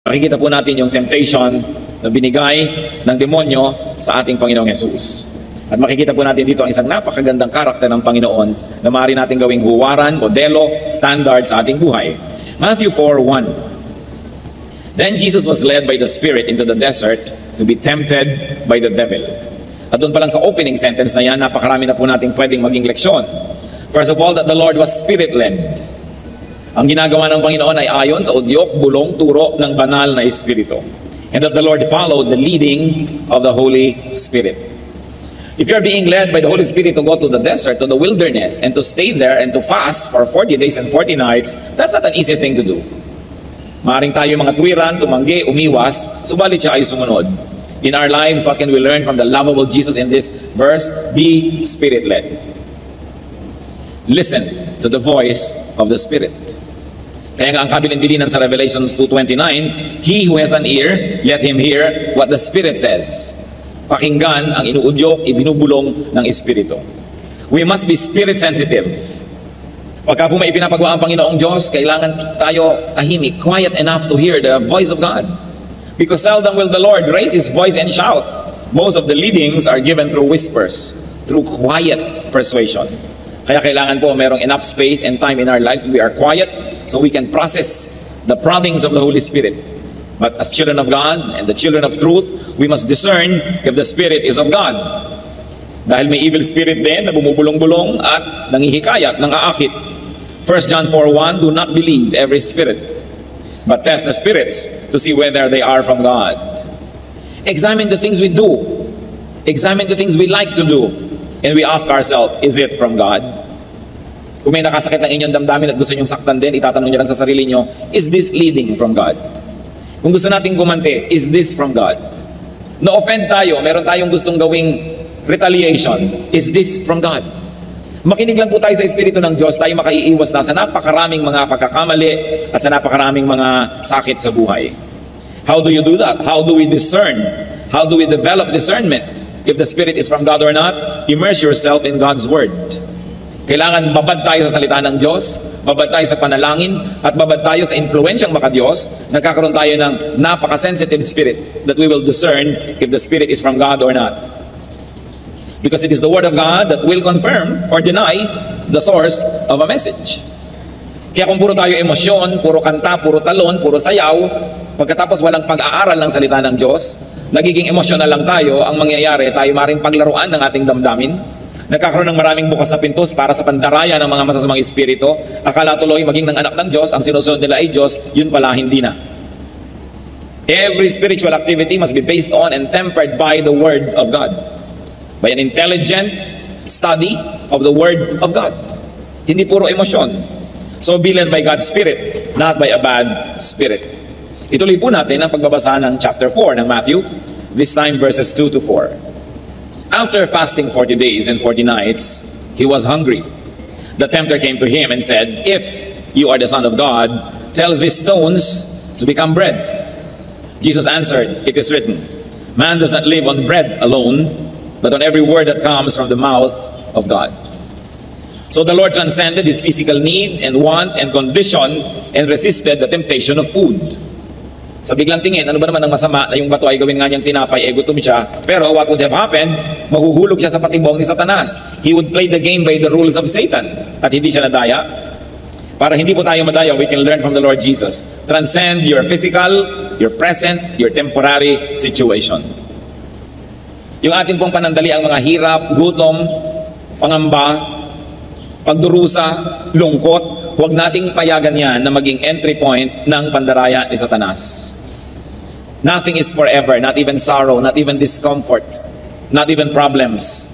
Makikita po natin yung temptation na binigay ng demonyo sa ating Panginoong Jesus. At makikita po natin dito ang isang napakagandang karakter ng Panginoon na maaari natin gawing huwaran, modelo, standard sa ating buhay. Matthew 4:1. Then Jesus was led by the Spirit into the desert to be tempted by the devil. At doon pa lang sa opening sentence na yan, napakarami na po natin pwedeng maging leksyon. First of all, that the Lord was Spirit-led. Ang ginagawa ng Panginoon ay ayon sa udyok, bulong, turo ng banal na Espiritu. And that the Lord followed the leading of the Holy Spirit. If you're being led by the Holy Spirit to go to the desert, to the wilderness, and to stay there and to fast for 40 days and 40 nights, that's not an easy thing to do. Maaring tayo mga tuwiran, tumanggi, umiwas, subalit siya ay sumunod. In our lives, what can we learn from the lovable Jesus in this verse? Be Spirit-led. Listen to the voice of the Spirit. Kaya nga ang kabilin-bilinan sa Revelation 2:29, he who has an ear, let him hear what the Spirit says. Pakinggan ang inuudyok, ibinubulong ng Espiritu. We must be Spirit sensitive. Pagka po may ipinapagawa ang Panginoong Diyos, kailangan tayo tahimik, quiet enough to hear the voice of God. Because seldom will the Lord raise His voice and shout. Most of the leadings are given through whispers, through quiet persuasion. Kaya kailangan po merong enough space and time in our lives we are quiet so we can process the promptings of the Holy Spirit. But as children of God and the children of truth, we must discern if the Spirit is of God. Dahil may evil spirit din na bumubulong-bulong at nangihikayat, nangaakit. 1 John 4:1, do not believe every spirit, but test the spirits to see whether they are from God. Examine the things we do. Examine the things we like to do. And we ask ourselves, is it from God? Kung may nakasakit ng inyong damdamin at gusto nyong saktan din, itatanong nyo lang sa sarili nyo, is this leading from God? Kung gusto nating gumante, is this from God? Na-offend tayo, meron tayong gustong gawing retaliation, is this from God? Makinig lang po tayo sa Espiritu ng Diyos, tayo makaiiwas na sa napakaraming mga pagkakamali at sa napakaraming mga sakit sa buhay. How do you do that? How do we discern? How do we develop discernment? If the Spirit is from God or not, immerse yourself in God's Word. Kailangan babad tayo sa salita ng Diyos, babad tayo sa panalangin, at babad tayo sa impluensyang makadiyos. Nagkakaroon tayo ng napaka-sensitive spirit that we will discern if the Spirit is from God or not. Because it is the Word of God that will confirm or deny the source of a message. Kaya kung puro tayo emosyon, puro kanta, puro talon, puro sayaw, pagkatapos walang pag-aaral ng salita ng Diyos, nagiging emosyonal lang tayo, ang mangyayari, tayo maring paglaruan ng ating damdamin. Nagkakaroon ng maraming bukas na pintos para sa pandaraya ng mga masasamang espiritu. Akala tuloy maging ng anak ng Diyos, ang sinusunod nila ay Diyos, yun pala hindi na. Every spiritual activity must be based on and tempered by the Word of God. By an intelligent study of the Word of God. Hindi puro emosyon. So be led by God's Spirit, not by a bad spirit. Ituloy po natin ang pagbabasa ng chapter 4 ng Matthew, this time verses 2 to 4. After fasting 40 days and 40 nights, he was hungry. The tempter came to him and said, if you are the Son of God, tell these stones to become bread. Jesus answered, it is written, man does not live on bread alone, but on every word that comes from the mouth of God. So the Lord transcended his physical need and want and condition and resisted the temptation of food. Sa biglang tingin, ano ba naman ang masama na yung bato ay gawin nga niyang tinapay, gutom siya. Pero what would have happened? Mahuhulog siya sa patibong ni Satanas. He would play the game by the rules of Satan. At hindi siya nadaya. Para hindi po tayo madaya, we can learn from the Lord Jesus. Transcend your physical, your present, your temporary situation. Yung atin pong panandali ang mga hirap, gutom, pangamba, pagdurusa, lungkot, huwag nating payagan yan na maging entry point ng pandaraya ni Satanas. Nothing is forever, not even sorrow, not even discomfort, not even problems.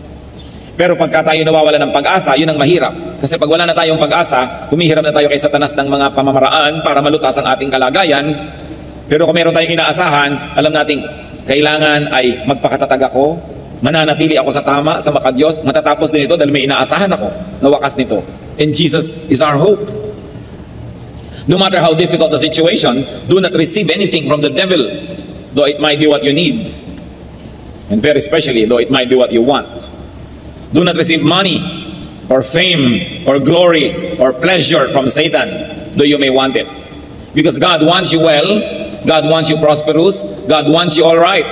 Pero pagka tayo nawawala ng pag-asa, yun ang mahirap. Kasi pag wala na tayong pag-asa, humihiram na tayo kay Satanas ng mga pamamaraan para malutas ang ating kalagayan. Pero kung meron tayong inaasahan, alam nating kailangan ay magpakatatag ako, mananatili ako sa tama, sa makadiyos, matatapos din ito dahil may inaasahan ako na wakas nito. And Jesus is our hope. No matter how difficult the situation, do not receive anything from the devil, though it might be what you need. And very especially, though it might be what you want. Do not receive money, or fame, or glory, or pleasure from Satan, though you may want it. Because God wants you well, God wants you prosperous. God wants you all right.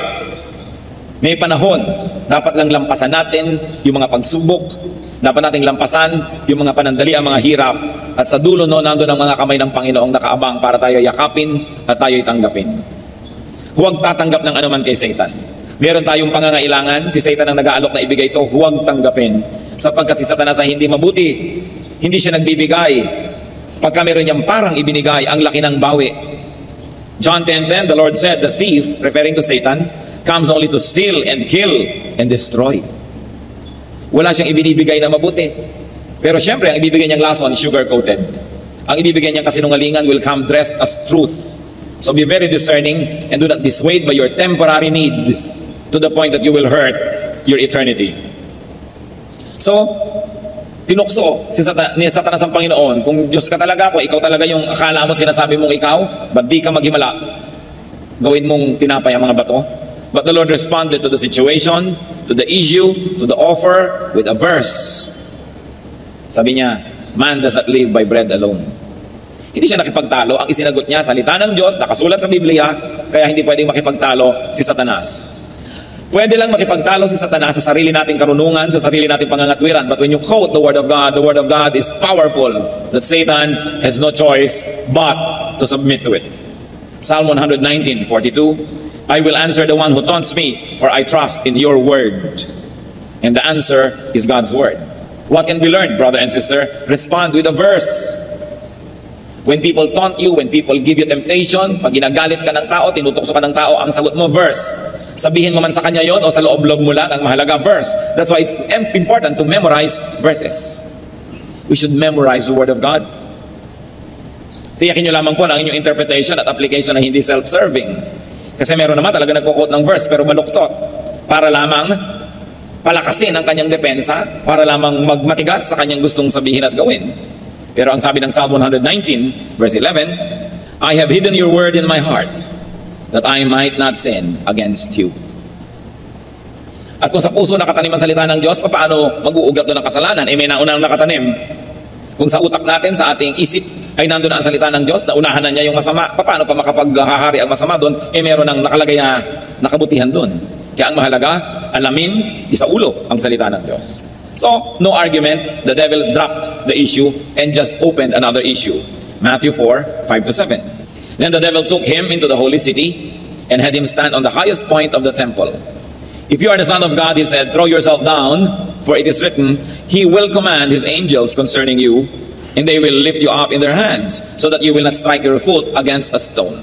May panahon, dapat lang lampasan natin yung mga pagsubok, dapat nating lampasan yung mga panandali, ang mga hirap, at sa dulo no, nandun ang mga kamay ng Panginoong nakaabang para tayo yakapin at tayo'y tanggapin. Huwag tatanggap ng anuman kay Satan. Meron tayong pangangailangan, si Satan ang nag-aalok na ibigay ito, huwag tanggapin. Sapagkat si Satanas ay hindi mabuti, hindi siya nagbibigay. Pagka meron niyang parang ibinigay, ang laki ng bawi. John 10:10, the Lord said, the thief, referring to Satan, comes only to steal and kill and destroy. Wala siyang ibinibigay na mabuti. Pero syempre, ang ibibigay niyang lason, sugar-coated. Ang ibibigay niyang kasinungalingan will come dressed as truth. So be very discerning and do not be swayed by your temporary need to the point that you will hurt your eternity. So, tinukso ni Satanas ang Panginoon. Kung Diyos ka talaga, kung ikaw talaga yung akala mo at sinasabi mong ikaw, ba't di ka maghimala? Gawin mong tinapay ang mga bato. But the Lord responded to the situation, to the issue, to the offer with a verse. Sabi niya, man does not live by bread alone. Hindi siya nakipagtalo. Ang isinagot niya, salita ng Diyos, nakasulat sa Biblia, kaya hindi pwedeng makipagtalo si Satanas. Pwede lang makipagtalo si Satanas sa sarili nating karunungan, sa sarili nating pangangatwiran. But when you quote the Word of God is powerful, that Satan has no choice but to submit to it. Psalm 119:42, I will answer the one who taunts me, for I trust in your word. And the answer is God's word. What can be learned, brother and sister? Respond with a verse. When people taunt you, when people give you temptation, pag ginagalit ka ng tao, tinutokso ka ng tao, ang sagot mo, verse. Sabihin mo man sa kanya yon o sa loob-loob mo lang, ang mahalaga, verse. That's why it's important to memorize verses. We should memorize the Word of God. Tiyakin nyo lamang po na ang inyong interpretation at application na hindi self-serving. Kasi meron naman talaga nagko-quote ng verse pero maluktot para lamang palakasin ang kanyang depensa, para lamang magmatigas sa kanyang gustong sabihin at gawin. Pero ang sabi ng Psalm 119 verse 11, I have hidden your word in my heart that I might not sin against you. At kung sa puso nakatanim ang salita ng Diyos, paano mag-uugat doon ng kasalanan? May naunang nakatanim. Kung sa utak natin, sa ating isip, ay nandun na ang salita ng Diyos, naunahan na niya yung masama, paano pa makapaghahari ang masama doon? Meron ang nakalagay na nakabutihan doon. Kaya ang mahalaga, alamin, isaulo ang salita ng Diyos. So, no argument, the devil dropped the issue and just opened another issue. Matthew 4:5-7. Then the devil took him into the holy city and had him stand on the highest point of the temple. If you are the Son of God, he said, throw yourself down, for it is written, he will command his angels concerning you, and they will lift you up in their hands, so that you will not strike your foot against a stone.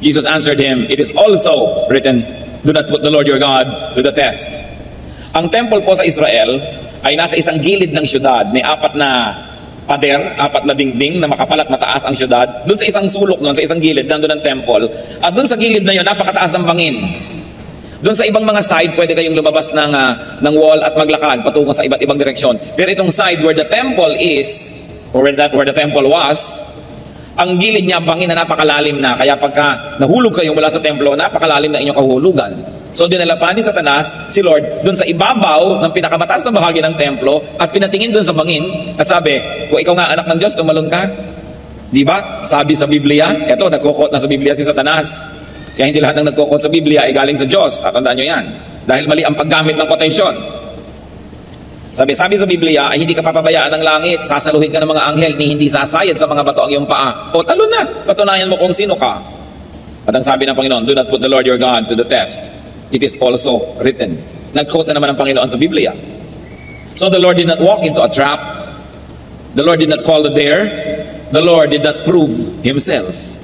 Jesus answered him, it is also written, do not put the Lord your God to the test. Ang temple po sa Israel ay nasa isang gilid ng syudad. May apat na pader, apat na dingding na makapal at mataas ang syudad. Doon sa isang sulok noon, sa isang gilid, nandun ang temple. At doon sa gilid na yun, napakataas ng bangin. Doon sa ibang mga side, pwede kayong lumabas ng wall at maglakad patungo sa iba't ibang direksyon. Pero itong side where the temple is, or where the temple was, ang gilid niya bangin na napakalalim na. Kaya pagka nahulog kayo mula sa templo, napakalalim na inyong kahulugan. So dinala pa ni Satanas, si Lord, doon sa ibabaw ng pinakamataas na bahagi ng templo at pinatingin doon sa bangin at sabi, kung ikaw nga anak ng Diyos, tumalon ka. Di ba? Sabi sa Biblia, eto, nagkukot na sa Biblia si Satanas. Kaya hindi lahat ng nagkukot sa Biblia ay galing sa Diyos. Tatandaan nyo yan. Dahil mali ang paggamit ng quotation. Sabi sa Biblia ay hindi ka papabayaan ng langit. Sasaluhin ka ng mga anghel ni hindi sasayad sa mga bato ang iyong paa. O talon na. Patunayan mo kung sino ka. At ang sabi ng Panginoon, do not put the Lord your God to the test. It is also written. Nag-quote na naman ang Panginoon sa Biblia. So the Lord did not walk into a trap. The Lord did not call the dare. The Lord did not prove Himself.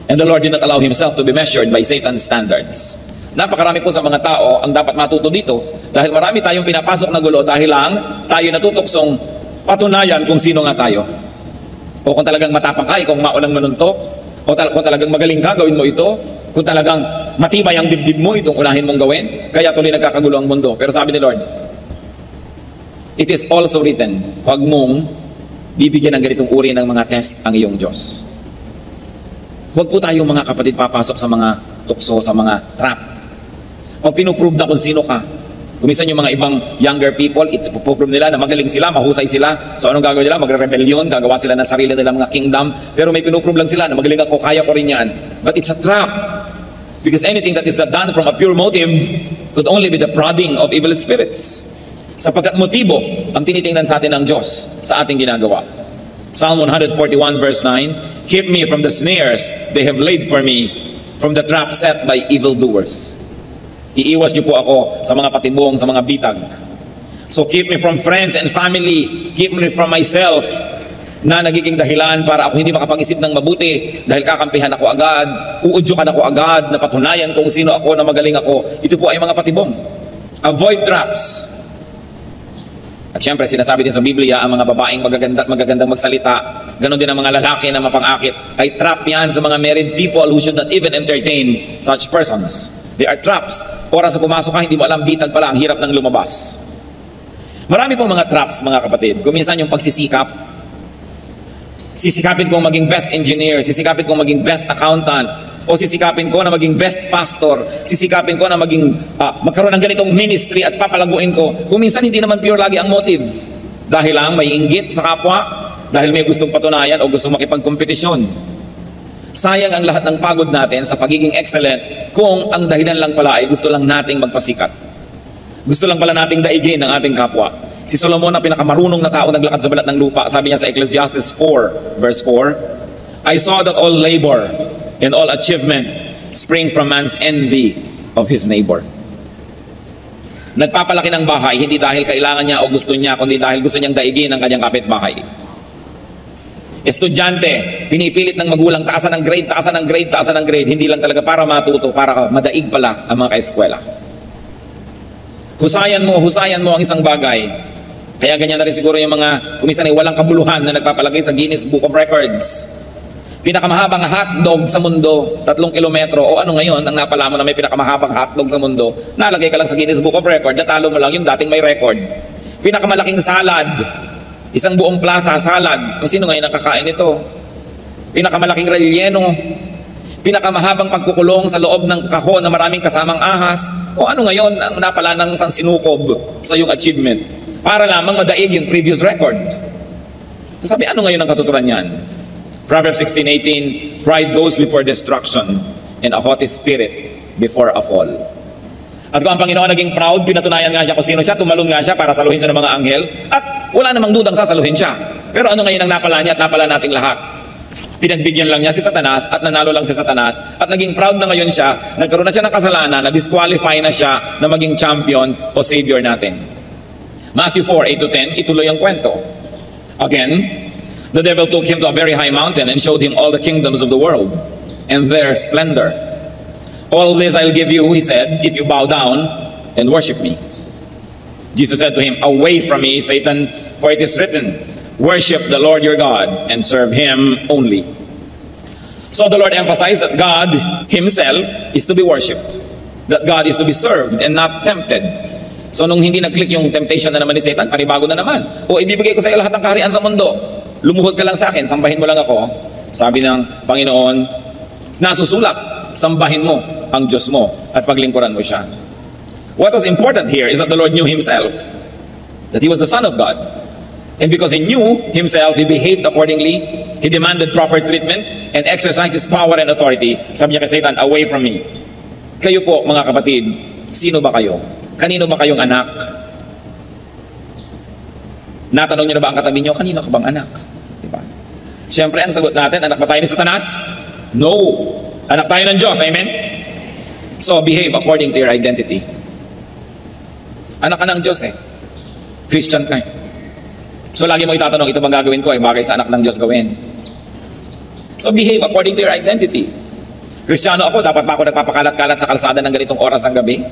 And the Lord did not allow Himself to be measured by Satan's standards. Napakarami po sa mga tao ang dapat matuto dito dahil marami tayong pinapasok na gulo dahil lang tayo natutuksong patunayan kung sino nga tayo. O kung talagang matapang ka, kung maunang manuntok, o kung talagang magaling ka, gawin mo ito. Kung talagang matibay ang dibdib mo, itong unahin mong gawin. Kaya tuloy nagkakagulo ang mundo. Pero sabi ni Lord, it is also written, huwag mong bibigyan ng ganitong uri ng mga test ang iyong Diyos. Huwag po tayong mga kapatid papasok sa mga tukso, sa mga trap. O pinuprove na kung sino ka. Kuminsan yung mga ibang younger people, ipoproblem nila na magaling sila, mahusay sila. So anong gagawin nila? Magre-rebellion, gagawa sila ng sarili nilang mga kingdom. Pero may pinuproblem sila na magaling ako, kaya ko rin yan. But it's a trap. Because anything that is not done from a pure motive could only be the prodding of evil spirits. Sapagkat motibo ang tinitingnan sa atin ng Diyos sa ating ginagawa. Psalm 141 verse 9, keep me from the snares they have laid for me, from the trap set by evildoers. Iiwas niyo po ako sa mga patibong, sa mga bitag. So keep me from friends and family, keep me from myself, na nagiging dahilan para ako hindi makapag-isip ng mabuti dahil kakampihan ako agad, uudyukan ako agad, napatunayan kung sino ako, na magaling ako. Ito po ay mga patibong. Avoid traps. At syempre, sinasabi din sa Biblia, ang mga babaeng magagandang magsalita, ganon din ang mga lalaki na mapangakit, ay trap yan sa mga married people who should not even entertain such persons. They are traps. Oras na pumasok ka, hindi mo alam, bitag pala, ang hirap ng lumabas. Marami pong mga traps, mga kapatid. Kuminsan yung pagsisikap. Sisikapin kong maging best engineer, sisikapin kong maging best accountant, o sisikapin ko na maging best pastor, sisikapin ko na maging magkaroon ng ganitong ministry at papalaguin ko. Kuminsan hindi naman pure lagi ang motive. Dahil lang may inggit sa kapwa, dahil may gustong patunayan o gustong makipagkompetisyon. Sayang ang lahat ng pagod natin sa pagiging excellent kung ang dahilan lang pala ay gusto lang nating magpasikat. Gusto lang pala nating daigin ng ating kapwa. Si Solomon, na pinakamarunong na tao naglakad sa balat ng lupa, sabi niya sa Ecclesiastes 4 verse 4, I saw that all labor and all achievement spring from man's envy of his neighbor. Nagpapalaki ng bahay hindi dahil kailangan niya o gusto niya, kundi dahil gusto niyang daigin ang kanyang kapitbahay. Estudyante, pinipilit ng magulang, taasan ng grade, taasan ng grade, taasan ng grade. Hindi lang talaga para matuto, para madaig pala ang mga kaeskwela. Husayan mo ang isang bagay. Kaya ganyan na rin siguro yung mga kuminsan ay walang kabuluhan na nagpapalagay sa Guinness Book of Records. Pinakamahabang hotdog sa mundo, 3 kilometro. O ano ngayon, ang napala mo na may pinakamahabang hotdog sa mundo, nalagay ka lang sa Guinness Book of Records, natalo mo lang yung dating may record. Pinakamalaking salad, isang buong plaza salad. Sino ngayon nakakain nito? Pinakamalaking relleno, pinakamahabang pagkukulong sa loob ng kahon na maraming kasamang ahas. O ano ngayon ang napala ng isang sinukob sa iyong achievement para lamang madaig yung previous record. Sabi, ano ngayon ang katuturan niyan? Proverbs 16:18, pride goes before destruction and a haughty spirit before a fall. At kung ang Panginoon naging proud, pinatunayan nga siya kung sino siya, tumalon nga siya para saluhin siya ng mga anghel, at wala namang dudang sasaluhin siya. Pero ano ngayon ang napala niya at napala nating lahat? Pinagbigyan lang niya si Satanas at nanalo lang si Satanas at naging proud na ngayon siya, nagkaroon na siya ng kasalanan, na-disqualify na siya na maging champion o savior natin. Matthew 4:8-10, ituloy ang kwento. Again, the devil took him to a very high mountain and showed him all the kingdoms of the world and their splendor. All this I'll give you, he said, if you bow down and worship me. Jesus said to him, away from me, Satan, for it is written, worship the Lord your God and serve him only. So the Lord emphasized that God himself is to be worshipped, that God is to be served and not tempted. So nung hindi nag-click yung temptation na naman ni Satan, panibago na naman. O ibibigay ko sa iyo lahat ng kaharian sa mundo. Lumuhod ka lang sa akin, sambahin mo lang ako. Sabi ng Panginoon, nasusulat, sambahin mo ang Diyos mo at paglingkuran mo siya. What was important here is that the Lord knew himself, that he was the Son of God. And because he knew himself, he behaved accordingly. He demanded proper treatment and exercised his power and authority. Sabi niya kay Satan, away from me. Kayo po, mga kapatid, sino ba kayo? Kanino ba kayong anak? Natanong niyo na ba ang katabi niyo, kanino ka bang anak? Diba? Siyempre, ang sagot natin, anak ba tayo ni Satanas? No. Anak tayo ng Diyos, amen? So, behave according to your identity. Anak ka ng Diyos eh. Christian ka eh. So, lagi mo itatanong, ito bang gagawin ko ay bagay sa anak ng Diyos gawin? So, behave according to your identity. Kristiyano ako, dapat ba ako nagpapakalat-kalat sa kalsada ng ganitong oras ng gabi?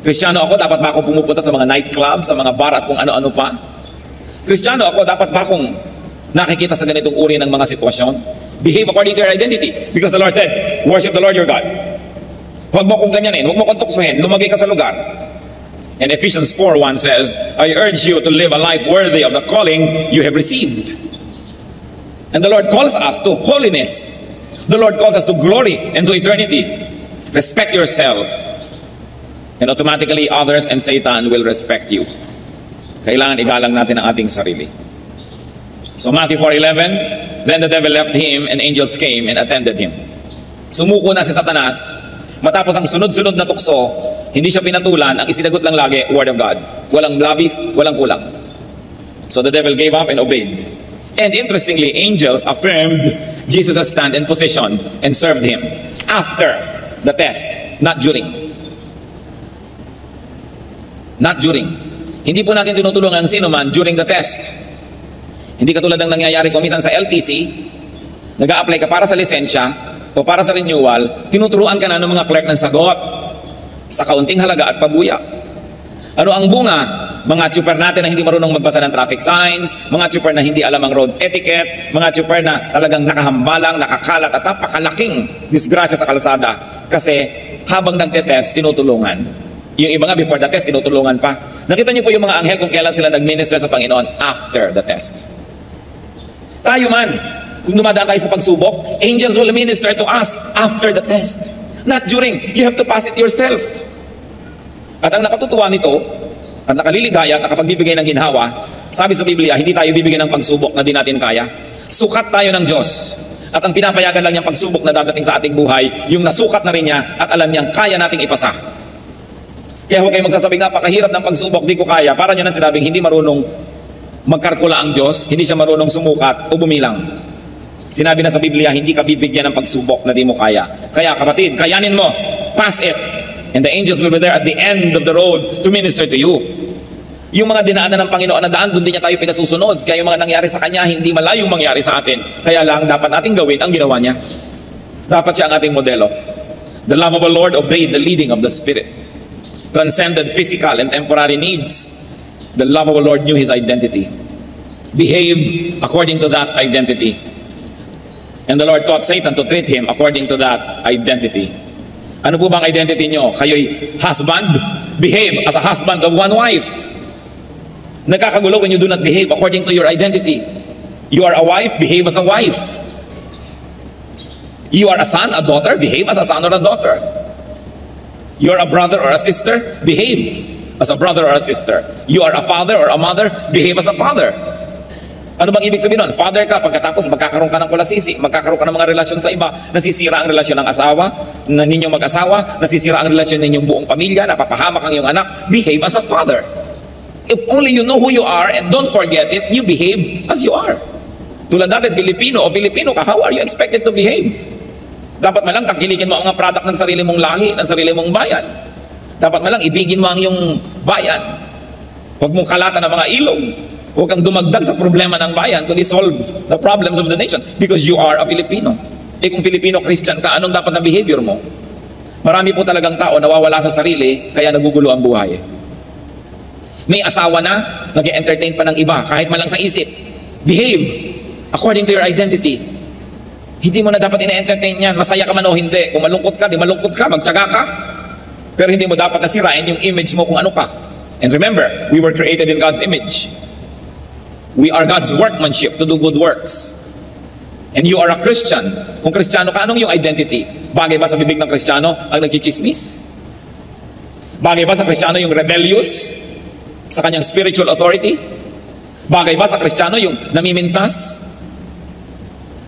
Kristiyano ako, dapat ba ako pumupunta sa mga nightclub, sa mga bar at kung ano-ano pa? Kristiyano ako, dapat ba akong nakikita sa ganitong uri ng mga sitwasyon? Behave according to your identity. Because the Lord said, worship the Lord your God. Huwag mo kong ganyanin, huwag mo kong tuksuhin, lumagay ka sa lugar. And Ephesians 4:1 says, I urge you to live a life worthy of the calling you have received. And the Lord calls us to holiness. The Lord calls us to glory and to eternity. Respect yourself And automatically, others and Satan will respect you. Kailangan igalang natin ang ating sarili. So Matthew 4:11, then the devil left him and angels came and attended him. Sumuko na si Satanas, matapos ang sunod-sunod na tukso, hindi siya pinatulan, ang isinagot lang lagi, Word of God. Walang labis, walang kulang. So the devil gave up and obeyed. And interestingly, angels affirmed Jesus' stand and position and served him after the test, not during. Not during. Hindi po natin tinutulungan ang sino man during the test. Hindi katulad ng nangyayari ko minsan sa LTC, nag-a-apply ka para sa lisensya o para sa renewal, tinuturuan ka na ng mga clerk ng sagot sa kaunting halaga at pabuya. Ano ang bunga? Mga tsuper natin na hindi marunong magbasa ng traffic signs, mga tsuper na hindi alam ang road etiquette, mga tsuper na talagang nakahambalang, nakakalat at napakalaking disgrasya sa kalsada. Kasi habang nagtetest, tinutulungan. Yung iba nga before the test, tinutulungan pa. Nakita niyo po yung mga anghel kung kailan sila nag-minister sa Panginoon after the test. Tayo man, kung dumadaan tayo sa pagsubok, angels will minister to us after the test. Not during. You have to pass it yourself. At ang nakatutuwa nito, at nakaliligaya at nakapagbibigay ng ginhawa, sabi sa Biblia, hindi tayo bibigyan ng pagsubok na di natin kaya. Sukat tayo ng Diyos. At ang pinapayagan lang niyang pagsubok na dadating sa ating buhay, yung nasukat na rin niya at alam niyang kaya nating ipasa. Kaya huwag kayong magsasabing napakahirap ng pagsubok, di ko kaya. Para nyo na sinabing hindi marunong magkalkula ang Diyos, hindi siya marunong sumukat o bumilang. Sinabi na sa Biblia, hindi ka bibigyan ng pagsubok na di mo kaya. Kaya kapatid, kayanin mo, pass it. And the angels will be there at the end of the road to minister to you. Yung mga dinaanan ng Panginoon na daan, doon din niya tayo pinasusunod. Kaya yung mga nangyari sa Kanya, hindi malayong mangyari sa atin. Kaya lang, dapat nating gawin ang ginawa niya. Dapat siya ang ating modelo. The love of the Lord obeyed the leading of the Spirit. Transcended physical and temporary needs. The love of the Lord knew His identity. Behave according to that identity. And the Lord taught Satan to treat him according to that identity. Ano po bang identity nyo? Kayo'y husband? Behave as a husband of one wife. Nagkakagulo when you do not behave according to your identity. You are a wife, behave as a wife. You are a son, a daughter, behave as a son or a daughter. You are a brother or a sister, behave as a brother or a sister. You are a father or a mother, behave as a father. Ano bang ibig sabihin nun? Father ka, pagkatapos magkakaroon ka ng kulasisi, magkakaroon ka ng mga relasyon sa iba, nasisira ang relasyon ng asawa, na ninyong mag-asawa, nasisira ang relasyon ng inyong buong pamilya, napapahamak ang iyong anak, behave as a father. If only you know who you are and don't forget it, you behave as you are. Tulad natin, Pilipino o Pilipino ka, how are you expected to behave? Dapat malang tangkilikin mo ang mga product ng sarili mong lahi, ng sarili mong bayan. Dapat malang ibigin mo ang iyong bayan. Huwag mong kalatan ng mga ilog. Huwag kang dumagdag sa problema ng bayan kundi solve the problems of the nation because you are a Filipino. Eh kung Filipino Christian ka, anong dapat na behavior mo? Marami po talagang tao nawawala sa sarili kaya nagugulo ang buhay. May asawa na, nag-entertain pa ng iba kahit malang sa isip. Behave according to your identity. Hindi mo na dapat ina-entertain yan. Masaya ka man o hindi. Kung malungkot ka, di malungkot ka, magtyaga ka. Pero hindi mo dapat nasirain yung image mo kung ano ka. And remember, we were created in God's image. We are God's workmanship to do good works. And you are a Christian. Kung Kristiyano ka, anong yung identity? Bagay ba sa bibig ng Kristiyano ang nagchichismis? Bagay ba sa Kristiyano yung rebellious sa kanyang spiritual authority? Bagay ba sa Kristiyano yung namimintas?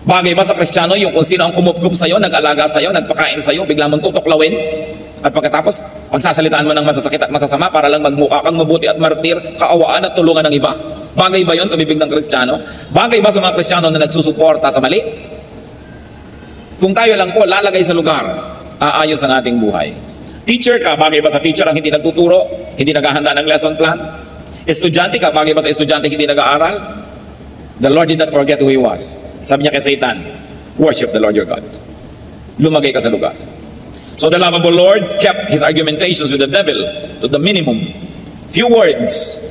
Bagay ba sa Kristiyano yung kung sino ang kumupkup sa'yo, nag-alaga sa'yo, nagpakain sa'yo, bigla mong tutuklawin? At pagkatapos, pagsasalitaan mo ng masasakit at masasama para lang magmukha kang mabuti at martir, kaawaan at tulungan ng iba? Bagay ba yon sa bibig ng Kristiyano? Bagay ba sa mga Kristiyano na nagsusuporta sa mali? Kung tayo lang po lalagay sa lugar, aayos ang ating buhay. Teacher ka, bagay ba sa teacher ang hindi nagtuturo, hindi naghahanda ng lesson plan? Estudyante ka, bagay ba sa estudyante hindi nag-aaral? The Lord did not forget who He was. Sabi niya kay Satan, worship the Lord your God. Lumagay ka sa lugar. So the love of the Lord kept His argumentations with the devil to the minimum. Few words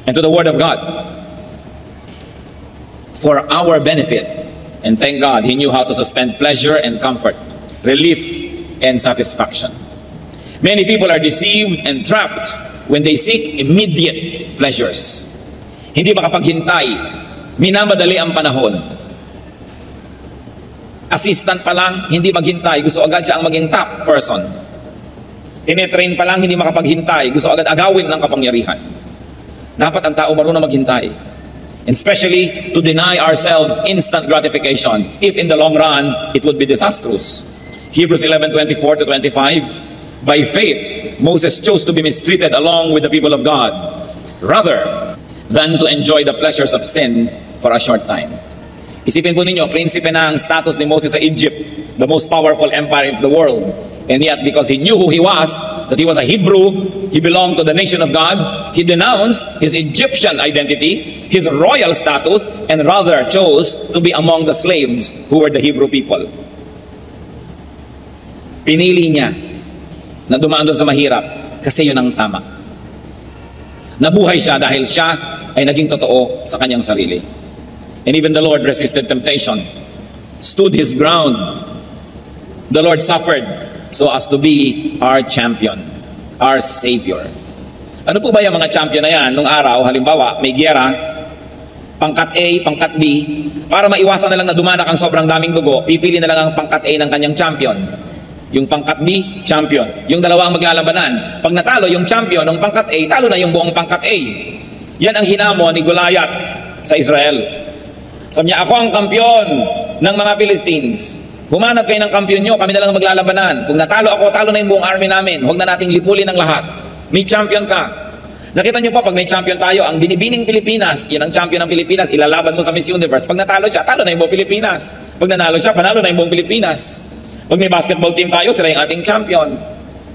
and to the Word of God for our benefit. And thank God, He knew how to suspend pleasure and comfort, relief and satisfaction. Many people are deceived and trapped when they seek immediate pleasures. Hindi makapaghintay, minamadali ang panahon. Assistant pa lang, hindi maghintay, gusto agad siya ang maging top person. Tinetrain pa lang, hindi makapaghintay. Gusto agad agawin ng kapangyarihan. Dapat ang tao marunong maghintay. And especially to deny ourselves instant gratification, if in the long run, it would be disastrous. Hebrews 11:24 to 25, by faith, Moses chose to be mistreated along with the people of God, rather than to enjoy the pleasures of sin for a short time. Isipin po ninyo, prinsipe na ang status ni Moses sa Egypt, the most powerful empire of the world. And yet, because he knew who he was, that he was a Hebrew, he belonged to the nation of God, he denounced his Egyptian identity, his royal status, and rather chose to be among the slaves who were the Hebrew people. Pinili niya na dumaan doon sa mahirap kasi yun ang tama. Nabuhay siya dahil siya ay naging totoo sa kanyang sarili. And even the Lord resisted temptation, stood his ground. The Lord suffered so as to be our champion, our Savior. Ano po ba yung mga champion na yan? Nung araw, halimbawa, may giyera, pangkat A, pangkat B, para maiwasan na lang na dumanak ang sobrang daming dugo, pipili na lang ang pangkat A ng kanyang champion. Yung pangkat B, champion. Yung dalawa ang maglalabanan. Pag natalo yung champion ng pangkat A, talo na yung buong pangkat A. Yan ang hinamon ni Goliath sa Israel. Sabi niya, ako ang kampiyon ng mga Philistines. Humanap kayo ng kampiyon nyo, kami na lang maglalabanan. Kung natalo ako, talo na yung buong army namin. Huwag na nating lipulin ang lahat. May champion ka. Nakita nyo pa, pag may champion tayo, ang binibining Pilipinas, yan ang champion ng Pilipinas, ilalaban mo sa Miss Universe. Pag natalo siya, talo na yung buong Pilipinas. Pag nanalo siya, panalo na yung buong Pilipinas. Pag may basketball team tayo, sila yung ating champion.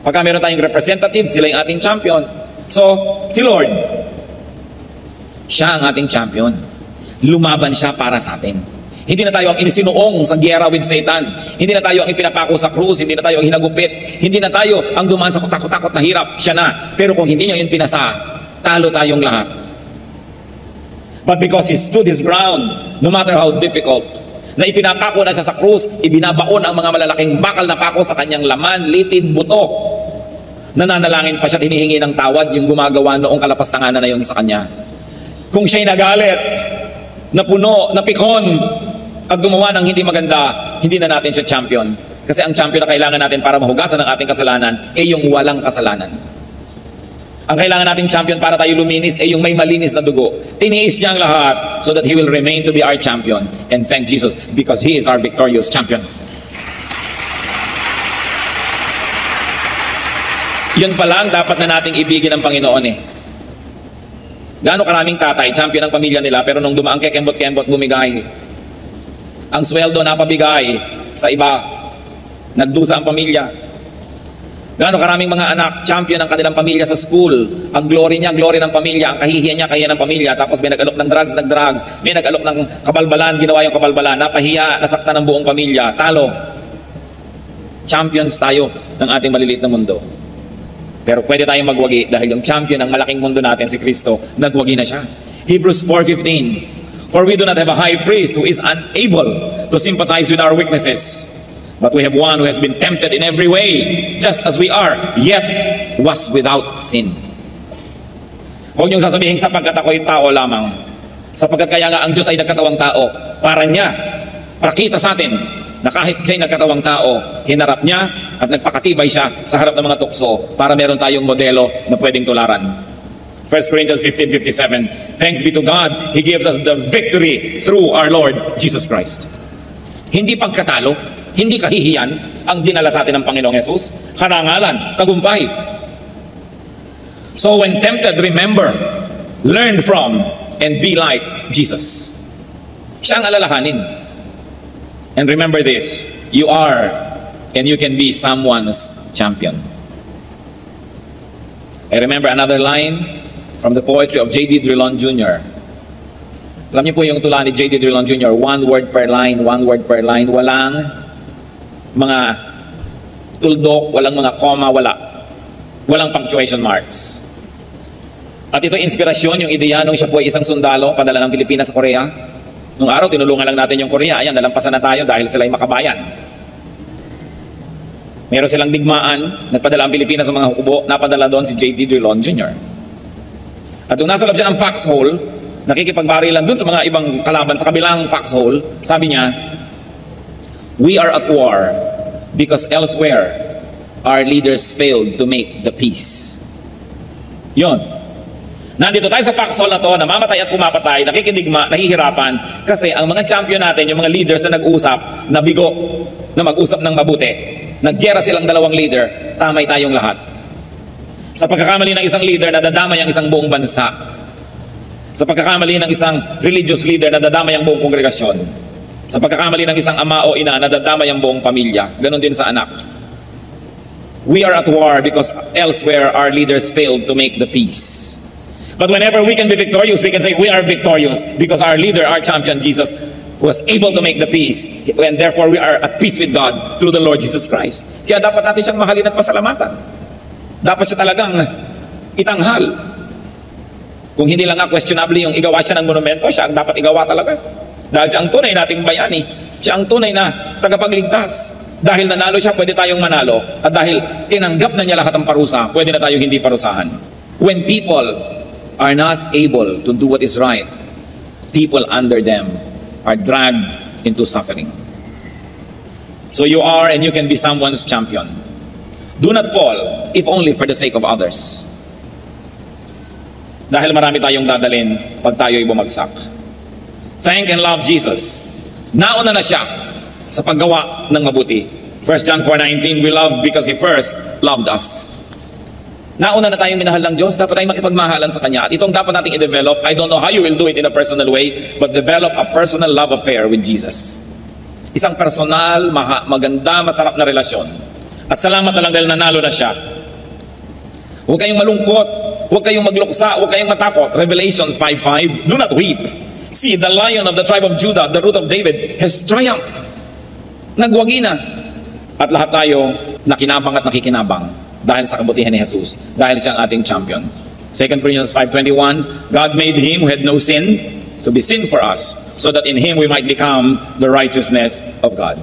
Pagka meron tayong representative, sila yung ating champion. So, si Lord, siya ang ating champion. Lumaban siya para sa atin. Hindi na tayo ang inisinuong sa giyera with Satan. Hindi na tayo ang ipinapako sa krus. Hindi na tayo ang hinagupit. Hindi na tayo ang dumaan sa takot-takot na hirap. Siya na. Pero kung hindi niya yun pinasa, talo tayong lahat. But because he stood his ground, no matter how difficult, na ipinapako na siya sa krus, ibinabaon ang mga malalaking bakal na pako sa kanyang laman, litid, buto. Nananalangin pa siya at hinihingi ng tawad yung gumagawa noong kalapastanganan na yun sa kanya. Kung siya'y nagalit, napuno, napikon, at gumawa ng hindi maganda, hindi na natin siya champion. Kasi ang champion na kailangan natin para mahugasan ang ating kasalanan ay yung walang kasalanan. Ang kailangan nating champion para tayo luminis ay yung may malinis na dugo. Tiniis niya ang lahat so that he will remain to be our champion. And thank Jesus because he is our victorious champion. Yun pa lang dapat na nating ibigin ng Panginoon eh. Gaano karaming tatay, champion ng pamilya nila, pero nung dumaang kekembot-kembot bumigay. Ang sweldo napabigay sa iba, nagdusa ang pamilya. Gaano karaming mga anak, champion ng kanilang pamilya sa school. Ang glory niya, glory ng pamilya. Ang kahihiyan niya, kahihiyan ng pamilya. Tapos may nag-alok ng drugs, nag-drugs. May nag-alok ng kabalbalan, ginawa yung kabalbalan. Napahiya, nasaktan ng buong pamilya. Talo. Champions tayo ng ating maliliit na mundo. Pero pwede tayong magwagi dahil yung champion ng malaking mundo natin, si Kristo, nagwagi na siya. Hebrews 4:15. For we do not have a high priest who is unable to sympathize with our weaknesses, but we have one who has been tempted in every way, just as we are, yet was without sin. Huwag niyong sasabihin, sapagkat ako'y tao lamang. Sapagkat kaya nga ang Diyos ay nagkatawang tao, para niya, pakita sa atin, na kahit siya'y nagkatawang tao, hinarap niya at nagpakatibay siya sa harap ng mga tukso para meron tayong modelo na pwedeng tularan. 1 Corinthians 15:57. Thanks be to God, He gives us the victory through our Lord Jesus Christ. Hindi pagkatalo, hindi kahihiyan ang dinala sa atin ng Panginoong Yesus. Karangalan, tagumpay. So when tempted, remember, learn from, and be like Jesus. Siya ang alalahanin. And remember this, you are and you can be someone's champion. I remember another line from the poetry of J.D. Drilon Jr. Alam niyo po yung tula ni J.D. Drilon Jr., one word per line, walang mga tuldok, walang mga comma, walang punctuation marks. At ito inspirasyon, yung ideya nung siya po ay isang sundalo, padala ng Pilipinas sa Korea. Nung araw, tinulungan lang natin yung Korea. Ayan, nalampasan na tayo dahil sila ay makabayan. Meron silang digmaan, nagpadala ang Pilipinas sa mga hukubo, napadala doon si J.D. Drilon Jr. At nung nasa loob siya ng foxhole, nakikipagbarilan doon sa mga ibang kalaban sa kabilang foxhole, sabi niya, we are at war because elsewhere our leaders failed to make the peace. Yon. Nandito tayo sa paksol na to, namamatay at pumapatay, nakikinigma, nahihirapan, kasi ang mga champion natin, yung mga leaders na nag-usap, nabigo, na mag-usap ng mabuti. Nagyera silang dalawang leader, tamay tayong lahat. Sa pagkakamali ng isang leader, nadadamay ang isang buong bansa. Sa pagkakamali ng isang religious leader, nadadamay ang buong kongregasyon. Sa pagkakamali ng isang ama o ina, nadadamay ang buong pamilya. Ganon din sa anak. We are at war because elsewhere our leaders failed to make the peace. But whenever we can be victorious, we can say we are victorious because our leader, our champion, Jesus, was able to make the peace. And therefore, we are at peace with God through the Lord Jesus Christ. Kaya dapat natin siyang mahalin at pasalamatan. Dapat siya talagang itanghal. Kung hindi lang nga questionable yung igawa siya ng monumento, siya ang dapat igawa talaga. Dahil siya ang tunay nating bayani. Siya ang tunay na tagapagligtas. Dahil nanalo siya, pwede tayong manalo. At dahil tinanggap na niya lahat ng parusa, pwede na tayong hindi parusahan. When people are not able to do what is right, people under them are dragged into suffering. So you are and you can be someone's champion. Do not fall, if only for the sake of others. Dahil marami tayong dadalhin pag tayo'y bumagsak. Thank and love Jesus. Nauna na siya sa paggawa ng mabuti. 1 John 4:19, we love because He first loved us. Nauna na tayong minahal ng Diyos, dapat tayong makipagmahalan sa Kanya. At itong dapat nating i-develop. I don't know how you will do it in a personal way, but develop a personal love affair with Jesus. Isang personal, maganda, masarap na relasyon. At salamat na lang dahil nanalo na siya. Huwag kayong malungkot, huwag kayong magluksa, huwag kayong matakot. Revelation 5:5, do not weep. See, the Lion of the tribe of Judah, the root of David, has triumphed. Nagwagi na. At lahat tayo nakinabang at nakikinabang dahil sa kabutihan ni Jesus, dahil siya ang ating champion. 2 Corinthians 5:21, God made Him who had no sin to be sin for us, so that in Him we might become the righteousness of God.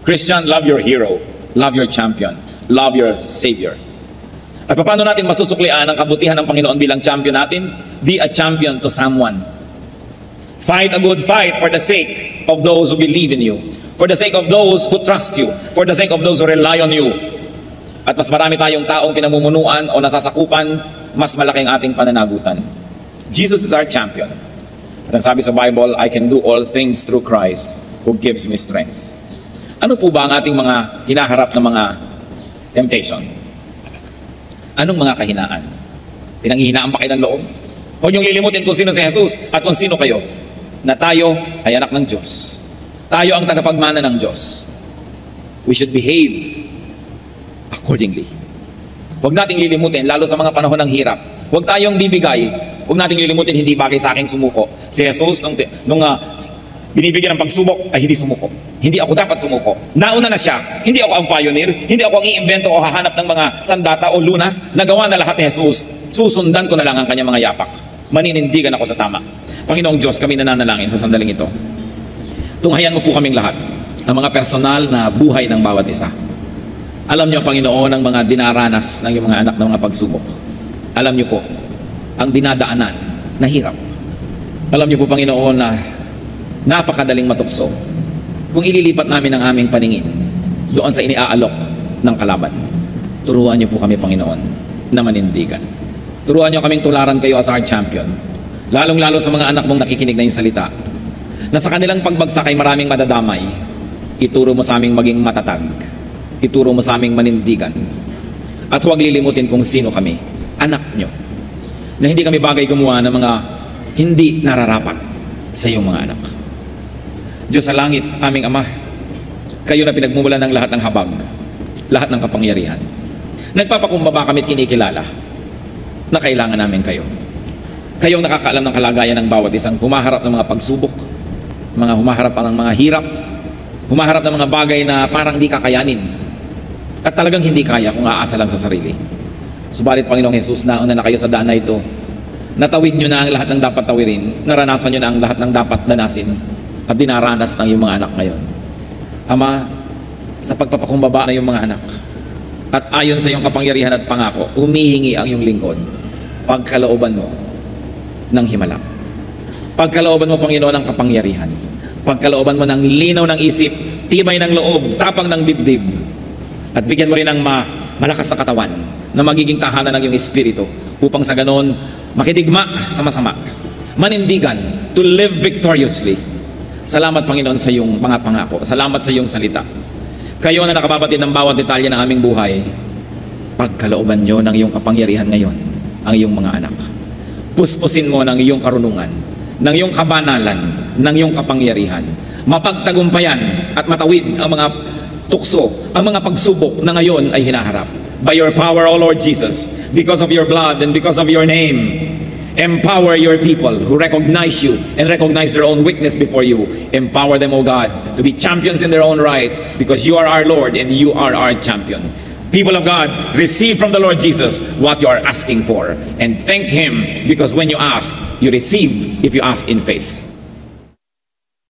Christian, love your hero, love your champion, love your Savior. At paano natin masusuklian ang kabutihan ng Panginoon bilang champion natin? Be a champion to someone. Fight a good fight for the sake of those who believe in you, for the sake of those who trust you, for the sake of those who rely on you. At mas marami tayong taong pinamumunuan o nasasakupan, mas malaki ang ating pananagutan. Jesus is our champion. At ang sabi sa Bible, I can do all things through Christ who gives me strength. Ano po ba ang ating mga hinaharap na mga temptation? Anong mga kahinaan? Pinanghihinaan ba kayo ng loob? Huwag niyong lilimutin kung sino si Jesus at kung sino kayo. Na tayo ay anak ng Diyos. Tayo ang tagapagmana ng Diyos. We should behave accordingly. Huwag nating lilimutin, lalo sa mga panahon ng hirap. Huwag tayong bibigay. Huwag nating lilimutin, hindi bagay sa aking sumuko. Si Jesus, nung binibigyan ng pagsubok, ay hindi sumuko. Hindi ako dapat sumuko. Nauna na siya. Hindi ako ang pioneer. Hindi ako ang iimbento o hahanap ng mga sandata o lunas. Nagawa na lahat ni Jesus. Susundan ko na lang ang kanyang mga yapak. Maninindigan ako sa tama. Panginoong Diyos, kami nananalangin sa sandaling ito. Tunghayan mo po kaming lahat ang mga personal na buhay ng bawat isa. Alam niyo, Panginoon, ang mga dinaranas ng iyong mga anak ng mga pagsubok. Alam niyo po, ang dinadaanan na hirap. Alam niyo po, Panginoon, na napakadaling matukso kung ililipat namin ang aming paningin doon sa iniaalok ng kalaban. Turuan niyo po kami, Panginoon, na manindigan. Turuan niyo kaming tularan kayo as our champion. Lalong-lalo sa mga anak mong nakikinig na yung salita, na sa kanilang pagbagsak ay maraming madadamay. Ituro mo sa aming maging matatag. Ituro mo sa aming manindigan. At huwag lilimutin kung sino kami, anak nyo, na hindi kami bagay gumawa ng mga hindi nararapat sa iyong mga anak. Diyos sa langit, aming Ama, kayo na pinagmumulan ng lahat ng habag, lahat ng kapangyarihan. Nagpapakumbaba kami at kinikilala na kailangan namin kayo. Kayong nakakaalam ng kalagayan ng bawat isang humaharap ng mga pagsubok, mga humaharap ng mga hirap, humaharap ng mga bagay na parang di kakayanin. At talagang hindi kaya kung aasa lang sa sarili. Subalit, Panginoong Jesus, nauna na kayo sa daan na ito. Natawid nyo na ang lahat ng dapat tawirin. Naranasan nyo na ang lahat ng dapat danasin. At dinaranas ng iyong mga anak ngayon. Ama, sa pagpapakumbaba ng iyong mga anak, at ayon sa iyong kapangyarihan at pangako, humihingi ang iyong lingkod. Pagkalooban mo ng himala. Pagkalooban mo, Panginoon, ng kapangyarihan. Pagkalooban mo ng linaw ng isip, tibay ng loob, tapang ng dibdib. At bigyan mo rin ng malakas na katawan na magiging tahanan ng iyong espiritu upang sa ganon makidigma sa masama, manindigan to live victoriously. Salamat Panginoon sa iyong mga pangako. Salamat sa iyong salita. Kayo na nakapabatid ng bawat detalye ng aming buhay, pagkalooban nyo ng iyong kapangyarihan ngayon ang iyong mga anak. Puspusin mo ng iyong karunungan, ng iyong kabanalan, ng iyong kapangyarihan. Mapagtagumpayan at matawid ang mga tukso, ang mga pagsubok na ngayon ay hinaharap. By your power, O Lord Jesus, because of your blood and because of your name, empower your people who recognize you and recognize their own weakness before you. Empower them, O God, to be champions in their own rights because you are our Lord and you are our champion. People of God, receive from the Lord Jesus what you are asking for and thank Him because when you ask, you receive if you ask in faith.